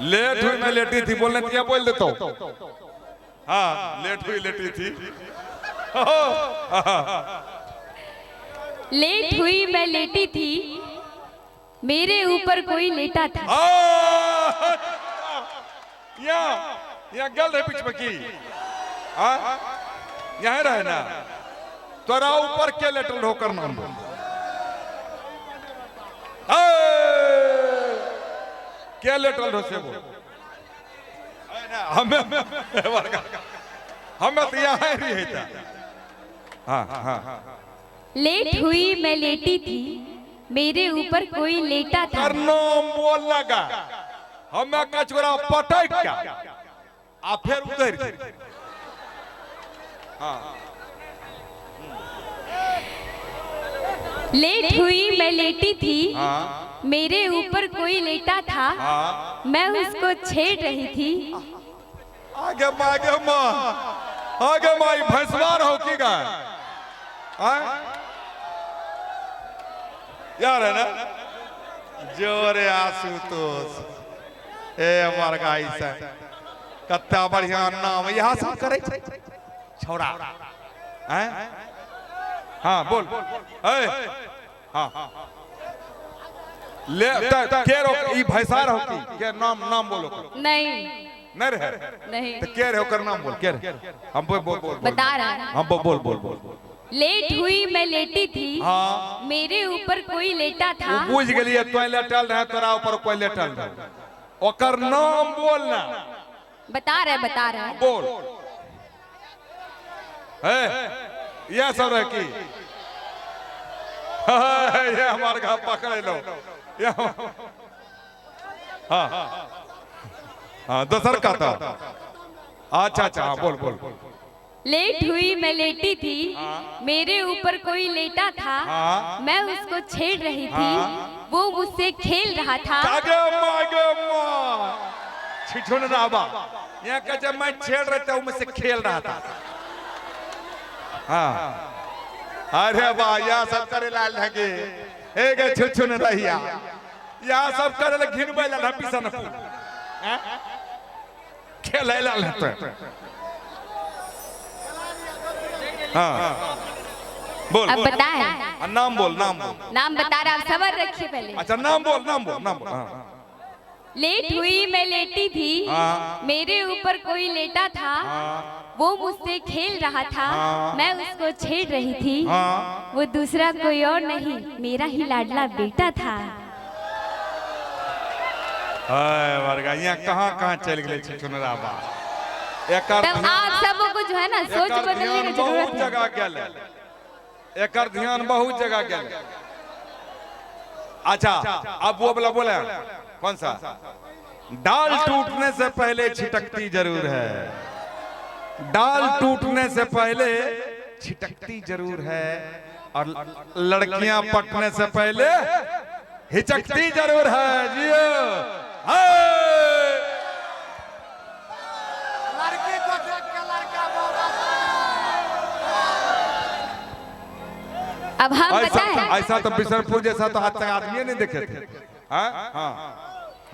Late हुई मैं लेटी थी, बोलने क्या बोल देता हूँ। हाँ लेट हुई लेटी थी। लेट हुई मैं लेटी थी, मेरे ऊपर कोई लेटा था। यहाँ गल रहे बीच में की यहाँ रहे ना, तोरा ऊपर के लेटल होकर नाम बोल। क्या लेटल हो से बोल। हमें तो यहाँ ही था। हाँ हाँ लेट हुई मैं लेटी थी, मेरे ऊपर कोई लेटा था। करनो बोल लगा हमें कचरा पटक क्या आ फिर उधर। हाँ लेट हुई मैं लेटी थी, हाँ मेरे ऊपर कोई लेटा था। हाँ मैं उसको छेड़ रही थी। आगे माँ आगे माई भैंसवार हो की गाय यार है ना जोरे आशुतोष ए हमार गाई से कत्ता बढ़िया नाम यहाँ सब करे छोरा हैं। हाँ बोल हाँ ले के रो ई भैंसार हो की के नाम बोलो। नहीं नहीं रहे नहीं तो के रहे होकर नाम बोल के रहे हम बोल बता रहा। हम बोल। लेट हुई मैं लेटी थी, हाँ मेरे ऊपर कोई लेटा था। बुझ गलिए तो लेटल रहे तोरा ऊपर कोई लेटल रहे ओकर नाम बोलना। बता रहे बोल है ये सब रहे की ये हमारे घर पकड़े लो। हाँ हाँ दोसर का था। अच्छा हाँ बोल। लेट हुई मैं लेटी थी, मेरे ऊपर कोई लेटा था। मैं उसको छेड़ रही थी, वो मुझसे खेल रहा था। यहाँ का जब मैं छेड़ रहा था मुझसे खेल रहा था। हाँ अरे वाह यहाँ सब करे लाल लगे एक छुछुन रहिया यहाँ सब करे घिन बैला पिसन खेल लाल हाँ बोल अब बताए नाम बोल नाम बता रहा। सबर रखिए पहले। अच्छा नाम बोल। लेट हुई मैं लेटी थी, मेरे ऊपर कोई लेटा था। वो मुझसे खेल रहा था, मैं उसको छेड़ रही थी। वो दूसरा कोई और नहीं, मेरा ही लाडला बेटा था। यहाँ कहाँ चल गए चुनरा बा। तब आप सबको को जो है ना सोच बदलने की जरूरत है। जगह गया एकर ध्यान बहुत जगह गया। अच्छा अब वो बोला कौन सा डाल टूटने से पहले छिटकती जरूर है। डाल टूटने से पहले छिटकती जरूर है और लड़कियां पटने से पहले हिचकती जरूर है। जियो लड़की को देख के लड़का अब हम बताएं। ऐसा तो बिशनपुर जैसा तो आज तक आदमी नहीं देखे थे।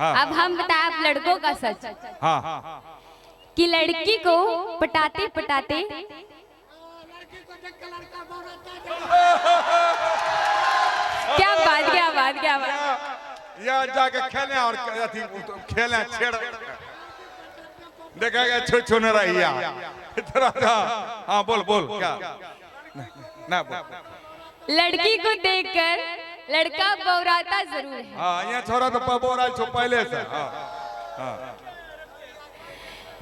अब हम बताएं आप लड़कों का सच। हाँ कि लड़की को पटाते पटाते क्या बात या जाके खेले और खेले छेड़ देखा गया छुन रही। हाँ बोल क्या ना बोल। लड़की को देखकर लड़का बौराता जरूर है। हाँ यहाँ छोरा तो पबोरा छो पहले से।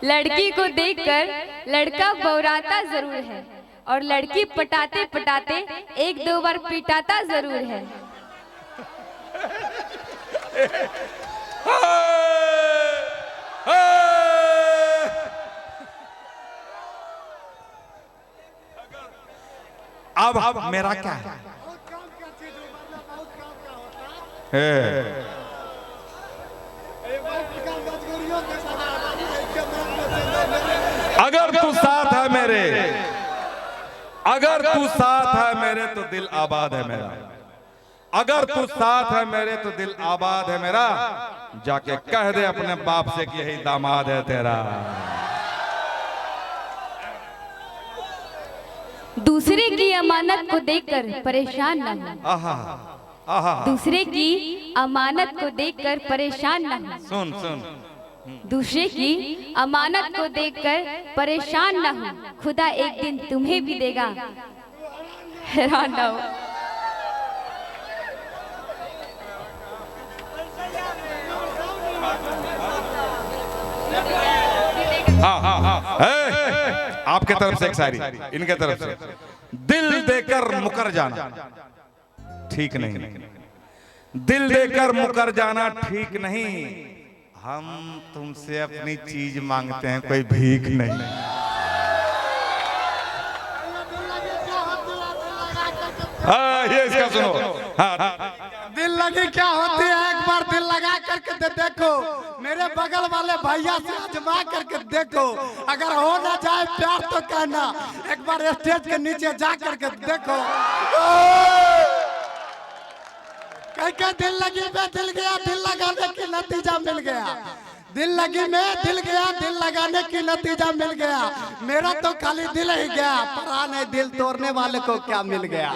लड़की को देखकर लड़का बौराता जरूर है और लड़की पटाते पटाते एक दो बार पिटाता जरूर है। अब मेरा क्या है? अगर तू साथ है मेरे अगर तू साथ है मेरे तो दिल आबाद है मेरा, अगर तू साथ है मेरे तो दिल आबाद है मेरा, जाके कह दे अपने बाप से कि यही दामाद है तेरा। दूसरे की अमानत को देखकर परेशान न हो, आहा आहा, दूसरे की अमानत को देखकर परेशान न हो, सुन सुन, दूसरे की अमानत को देखकर परेशान न हो, खुदा एक दिन तुम्हें भी देगा, हैरान न हो। हाँ हाँ हाँ, आपके तरफ से एक शायरी, इनके तरफ से, दिल देकर मुकर जाना ठीक नहीं, दिल देकर मुकर जाना ठीक नहीं, हम तुमसे अपनी चीज मांगते हैं कोई भीख नहीं। ये इसका सुनो। हाँ, दिल लगी क्या होती है, एक बार दिल लगा करके देखो, मेरे बगल वाले भैया से आजमा करके देखो, अगर हो ना जाए प्यार तो कहना, एक बार स्टेज के नीचे जा करके देखो। कह दिल लगी में दिल गया, दिल लगाने की नतीजा मिल गया, दिल लगी में दिल गया, दिल लगाने की नतीजा मिल गया, मेरा तो खाली दिल ही गया, पता नहीं दिल तोड़ने वाले को क्या मिल गया।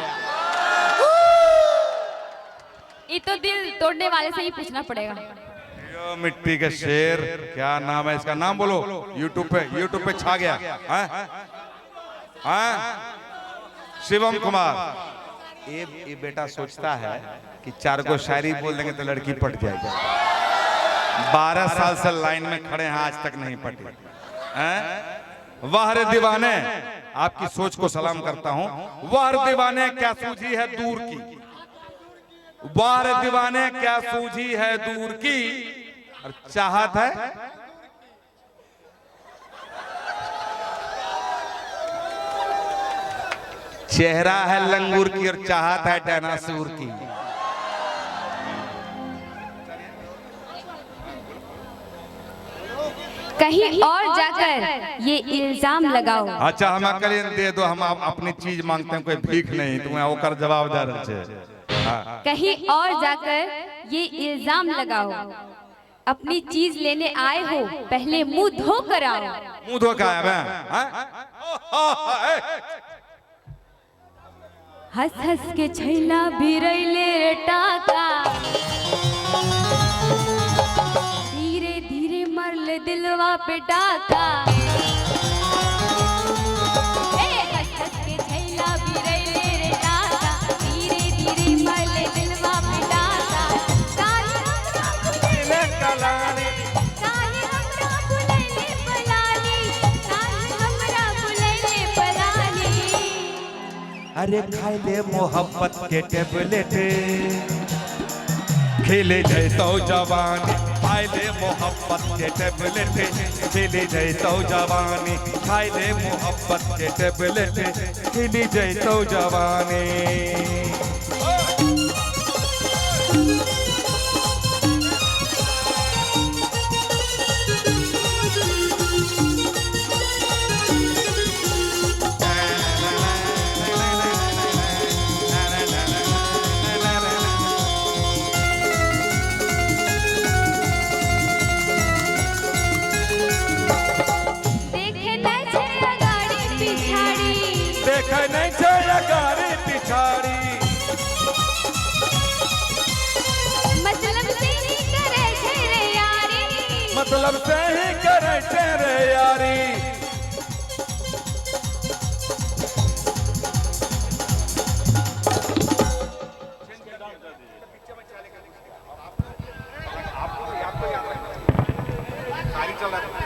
ये तो दिल तोड़ने वाले से ही पूछना पड़ेगा। यो मिट्टी के शेर, क्या नाम है इसका, नाम बोलो, यूट्यूब पे छा गया, शिवम कुमार। ये बेटा सोचता है कि 4 को शायरी बोल देंगे तो लड़की पट जाएगी, 12 साल से लाइन में खड़े हैं, आज तक नहीं पटी। वाह रे दीवाने, आपकी सोच को सलाम करता हूं। वाह रे दीवाने क्या सूझी है दूर की, वाह रे दीवाने क्या सूझी है दूर की, और चाहत है चेहरा है लंगूर की और चाहत है डायनासोर की। कहीं और जाकर ये इल्जाम लगाओ। अच्छा हम अकल दे दो, हम अपनी चीज मांगते हैं कोई भीख नहीं, तुम्हें ओकर जवाब दे रहे छे। कहीं और जाकर ये इल्जाम लगाओ, अपनी चीज लेने आए हो पहले मुंह धो कर आओ। मुंह धो के आया हंस हंस के छैला भिरैले टाका, धीरे धीरे मरले दिलवा पे डाका। हंस हंस के छैला भिरैले टाका, धीरे धीरे मरले दिलवा पे डाका। काहे हमरा बुलैले पलानी, काहे हमरा बुलैले पलानी। अरे खाई ले मोहब्बत के टेबलेट, खेले जैतो जवानी, खाई ले मोहब्बत के टेबलेट, खेले जैतो जवानी, खाई ले मोहब्बत के टेबलेट, खेले जैतो जवानी। नहीं छे अगाड़ी पिछाड़ी, मतलब से ही करे छे रे यारी, मतलब से ही करे छे रे यारी। आपको याद रखना,